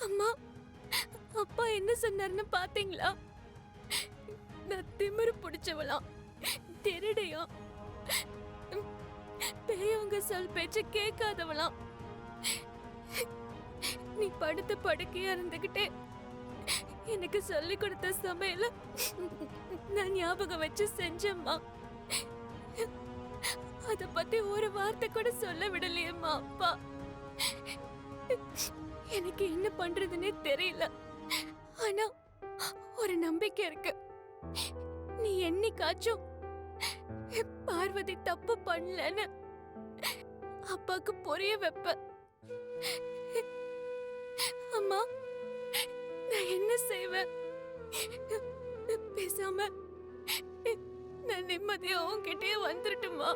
அம்மா, அப்பா என்ன சொன்னாருன்னு பாத்தீங்களா? நான் திமிரு பிடிச்சவளாம், திருடையா, பெரியவங்க சொல் பேச்ச கேட்காதவளாம். நீ படுத்த படுக்கையா இருந்துகிட்டே எனக்கு சொல்லி கொடுத்த சமையல நான் ஞாபகம் வச்சு செஞ்சேம்மா. அத பத்தி ஒரு வார்த்தை கூட சொல்ல விடலையேம்மா அப்பா. எனக்கு என்ன பண்றதுன்னே தெரியல. ஆனா ஒரு நம்பிக்கை இருக்கு. நீ என்னைக்காச்சும் பார்வதி தப்பு பண்ணலன்னு அப்பாக்கு புரிய வைப்ப. அம்மா, நான் என்ன செய்வேன்? பேசாம நான் நிம்மதியா உன்கிட்டயே வந்துருட்டுமா?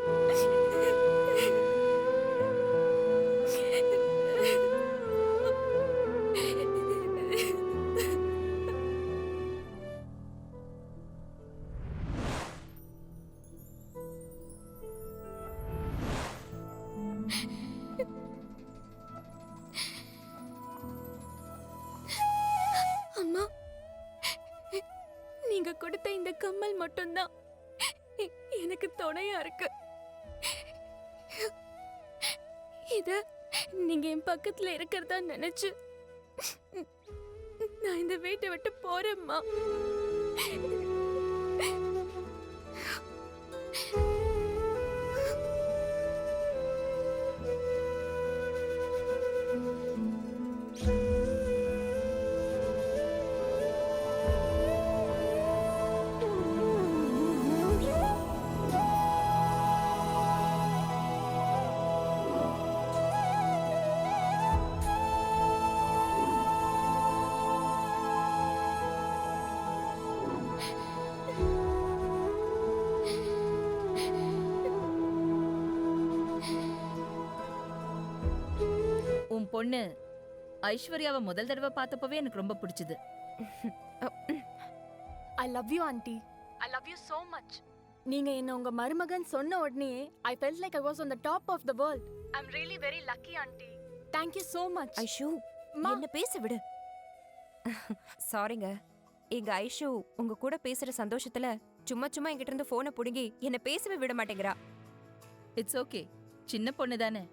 அம்மா, நீங்க கொடுத்த இந்த கம்மல் மட்டும்தான் எனக்கு துணையா இருக்கு. இத நீங்க என் பக்கத்துல இருக்கிறதா நினைச்சு நான் இந்த வீட்டை விட்டு போறேம்மா. உன் பொண்ணு ஐஸ்வர்யாவை முதல் தடவை பார்த்தப்பவே எனக்கு ரொம்ப பிடிச்சது. I love you aunty. I love you so much. நீங்க என்ன உங்க மருமகன் சொன்ன உடனே I felt like I was on the top of the world. I'm really very lucky auntie. Thank you so much. Aishu, என்ன பேச விடு. சாரிங்க, எங்க ஐஷு உங்க கூட பேசுற சந்தோஷத்துல சும்மா சும்மா என்கிட்ட இருந்து போனை புடுங்கி என்ன பேசவே விட மாட்டேங்கிறா. இட்ஸ் ஓகே, சின்ன பொண்ணு தானே,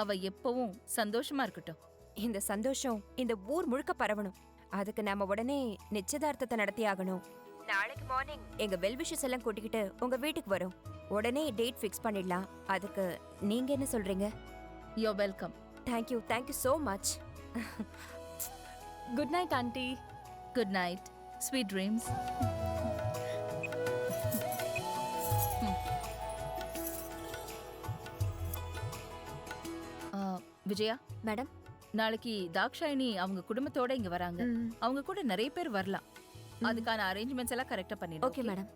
அவ எப்பவும் சந்தோஷமா இருக்கட்டும். இந்த சந்தோஷம் இந்த ஊர் முழுக்க பரவணும். அதுக்கு நாம உடனே நிச்சயதார்த்தத்தை நடத்தி ஆகணும். நாளைக்கு மார்னிங் எங்க வெல்விஷஸ் எல்லாம் கூட்டிக்கிட்டு உங்க வீட்டுக்கு வரோம். உடனே டேட் ஃபிக்ஸ் பண்ணிடலாம். அதுக்கு நீங்க என்ன சொல்றீங்க? You welcome. Thank you, thank you so much. Good night aunty. Good night, sweet dreams. Vijaya madam, நாளைக்கு தாக்ஷாயினி அவங்க குடும்பத்தோட இங்க வராங்க. அவங்க கூட நிறைய பேர் வரலாம். அதுக்கான அரேஞ்ச்மெண்ட்ஸ் எல்லாம் கரெக்டா பண்ணிடுங்க. Okay madam.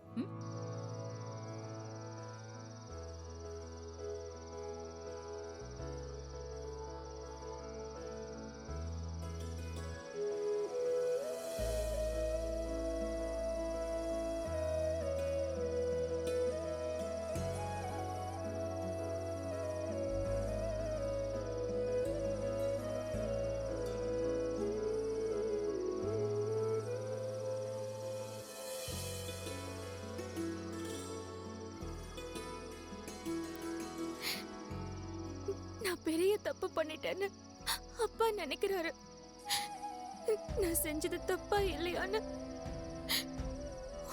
நான் பெரிய தப்பு பண்ணிட்டேன்னு அப்பா நினைக்கிறாரு. நான் செஞ்சது தப்பா இல்லையான்னு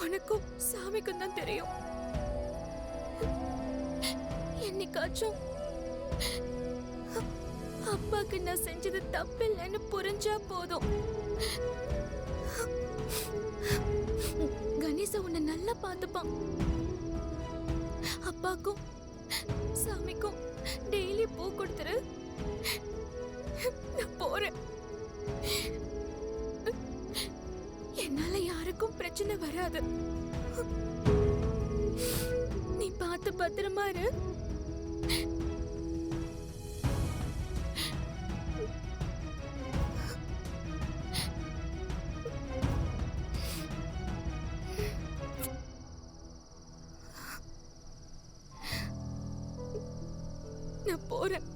உனக்கும் சாமிக்கும் தான் தெரியும். என்னைக்காச்சும் அப்பாக்கு நான் செஞ்சது தப்பு இல்லைன்னு புரிஞ்சா போதும். கணேச உன்னை நல்லா பார்த்துப்பான். அப்பாக்கும் சாமிக்கும் டெய்லி பூ கொடுத்துரு. நான் போறேன். என்னால யாருக்கும் பிரச்சனை வராது. நீ பார்த்து பத்திரமா இரு. நான் போறேன்.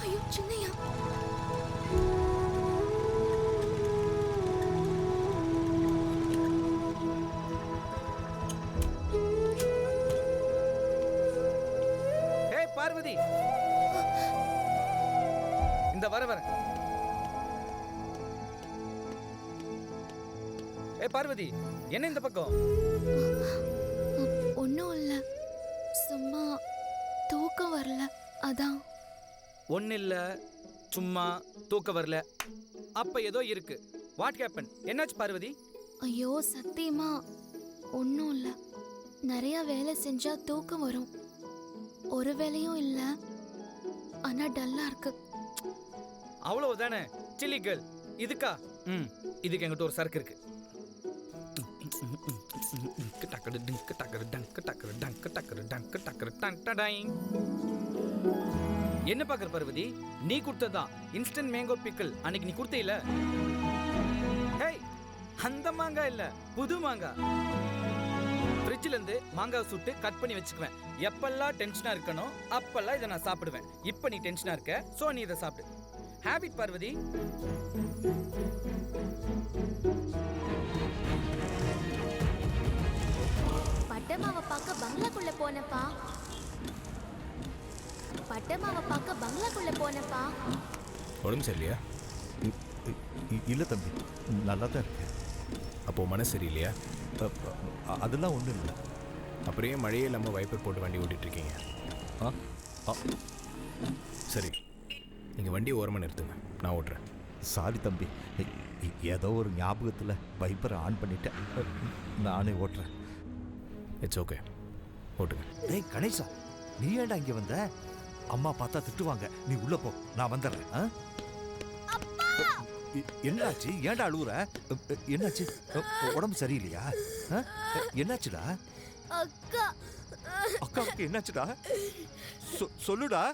ஐயோ சின்னையா, ஏய் பார்வதி, இந்த வர ஏய் பார்வதி, என்ன இந்த பக்கம்? ஒன்றும் இல்லை, சும்மா தூக்கம் வரல அதான். ஒன்னும் இல்ல, சும்மா தூக்க வரல. அப்ப ஏதோ இருக்கு. What happen? என்னாச்சு பார்வதி? ஐயோ சத்தியமா ஒன்றும் இல்லை. நிறைய வேலை செஞ்சா தூக்கம் வரும். ஒரு வேலையும் இல்லை, ஆனா டல்லா இருக்கு. அவ்வளவுதானே சில்லி கேர்ள். இதுக்கா? இதுக்கு எங்கிட்ட ஒரு சரக்கு இருக்கு. என்ன பாக்குற பார்வதி? நீ கொடுத்ததான் இன்ஸ்டன்ட் மேங்கோ பிக்கல். அன்னைக்கு நீ கொடுத்த இல்ல? ஹேய், அந்த மாங்காய் இல்ல, புது மாங்காய். ஃப்ரிட்ஜ்ல இருந்து மாங்காவை சுட்டு கட் பண்ணி வச்சுக்குவேன். எப்பெல்லாம் டென்ஷனா இருக்கணும் அப்பெல்லாம் இதை நான் சாப்பிடுவேன். இப்ப நீ டென்ஷனா இருக்க, சோ நீ இதை சாப்பிடு. ஹேபிட் பார்வதி. பட்டமாவை பார்க்க பங்களாக்குள்ள போனப்பா. பட்டமாவை பார்க்க பங்களாக்குள்ள போனப்பா. உடம்பு சரியில்லையா? இல்லை தம்பி, நல்லா தான் இருக்கு. அப்போது மனசு சரியில்லையா? அதெல்லாம் ஒன்றும் இல்லை. அப்படியே மழையே இல்லாமல் வைப்பர் போட்டு வண்டி ஓட்டிகிட்ருக்கீங்க. சரி, நீங்கள் வண்டி ஓரமாக நிறுத்துங்க, நான் ஓட்டுறேன். சாரி தம்பி, ஏதோ ஒரு ஞாபகத்தில் வைப்பரை ஆன் பண்ணிட்டேன். நானே ஓட்டுறேன். இட்ஸ் ஓகே, ஓட்டுங்க. டேய் கணேசா, நீ ஏன்டா இங்கே வந்த? அம்மா பார்த்தா திட்டுவாங்க, நீ உள்ள போ, நான் வந்துடுறேன். என்னாச்சு? ஏன்டா அழுவுற? என்னாச்சு? உடம்பு சரியில்லையா? என்னாச்சுடா? அக்கா, அக்காவுக்கு என்னாச்சுடா? சொல்லுடா.